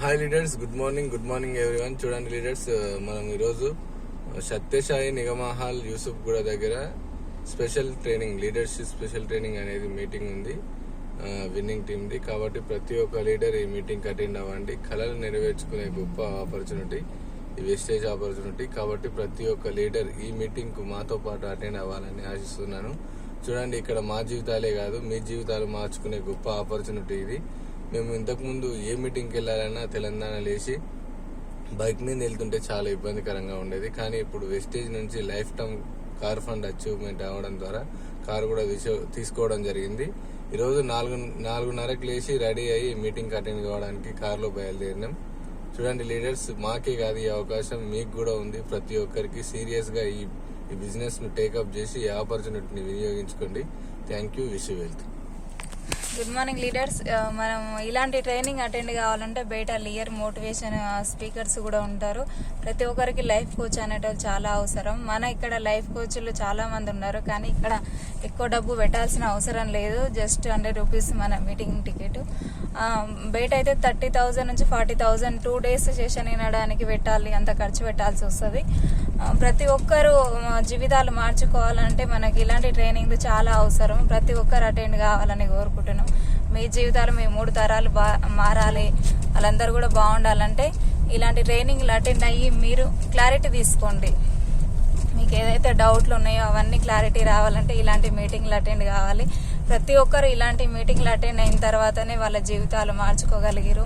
Hi leaders, good morning everyone. చూడండి leaders, మనం ఈరోజు సత్యసాయి నిగమహాల్ యూసుఫ్ గూడ దగ్గర లీడర్షిప్ స్పెషల్ ట్రైనింగ్ అనేది మీటింగ్ ఉంది విన్నింగ్ టీమ్ది. కాబట్టి ప్రతి ఒక్క లీడర్ ఈ మీటింగ్ అటెండ్ అవ్వండి. కళలు నెరవేర్చుకునే గొప్ప ఆపర్చునిటీ, ఈ వెస్టేజ్ ఆపర్చునిటీ. కాబట్టి ప్రతి ఒక్క లీడర్ ఈ మీటింగ్ కు మాతో పాటు అటెండ్ అవ్వాలని ఆశిస్తున్నాను. చూడండి, ఇక్కడ మా జీవితాలే కాదు, మీ జీవితాలు మార్చుకునే గొప్ప ఆపర్చునిటీ ఇది. మేము ఇంతకుముందు ఏ మీటింగ్కి వెళ్ళాలన్నా తెలంగాణ లేచి బైక్ మీద వెళ్తుంటే చాలా ఇబ్బందికరంగా ఉండేది. కానీ ఇప్పుడు వెస్టేజ్ నుంచి life time car fund achievement అవ్వడం ద్వారా కారు కూడా తీసుకోవడం జరిగింది. ఈరోజు 4:30కి లేచి రెడీ అయ్యి మీటింగ్ అటెండ్ కావడానికి కారులో బయలుదేరినాం. చూడండి లీడర్స్, మాకే కాదు ఈ అవకాశం, మీకు కూడా ఉంది. ప్రతి ఒక్కరికి సీరియస్ గా ఈ బిజినెస్ ను టేకప్ చేసి ఈ ఆపర్చునిటీని వినియోగించుకోండి. Thank you. Wish you wealth. Good morning leaders. మనం ఇలాంటి ట్రైనింగ్ అటెండ్ కావాలంటే బయట లియర్ మోటివేషన్ స్పీకర్స్ కూడా ఉంటారు. ప్రతి ఒక్కరికి లైఫ్ కోచ్ అనేటోళ్ళు చాలా అవసరం. మన ఇక్కడ లైఫ్ కోచ్లు చాలా మంది ఉన్నారు, కానీ ఇక్కడ ఎక్కువ డబ్బు పెట్టాల్సిన అవసరం లేదు. జస్ట్ 100 రూపీస్ మన మీటింగ్ టికెట్. బయట అయితే 30,000 నుంచి 40,000 2 days సెషన్ వినడానికి పెట్టాలి, అంత ఖర్చు పెట్టాల్సి వస్తుంది. ప్రతి ఒక్కరు జీవితాలు మార్చుకోవాలంటే మనకి ఇలాంటి ట్రైనింగ్ చాలా అవసరం. ప్రతి ఒక్కరు అటెండ్ కావాలని కోరుకుంటున్నాం. మీ జీవితాలు మీ 3 తరాలు మారాలి, వాళ్ళందరూ కూడా బాగుండాలంటే ఇలాంటి ట్రైనింగ్లు అటెండ్ అయ్యి మీరు క్లారిటీ తీసుకోండి. మీకు ఏదైతే డౌట్లు ఉన్నాయో అవన్నీ క్లారిటీ రావాలంటే ఇలాంటి మీటింగ్లు అటెండ్ కావాలి. ప్రతి ఒక్కరు ఇలాంటి మీటింగ్లు అటెండ్ అయిన తర్వాతనే వాళ్ళ జీవితాలు మార్చుకోగలిగారు.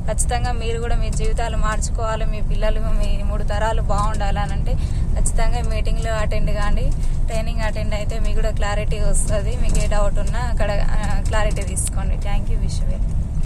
ఖచ్చితంగా మీరు కూడా మీ జీవితాలు మార్చుకోవాలి, మీ పిల్లలు మీ 3 తరాలు బాగుండాలనంటే ఖచ్చితంగా మీటింగ్లు అటెండ్ కాండి. ట్రైనింగ్ అటెండ్ అయితే మీకు కూడా క్లారిటీ వస్తుంది. మీకు ఏ డౌట్ ఉన్నా అక్కడ క్లారిటీ తీసుకోండి. Thank you. Wish you well.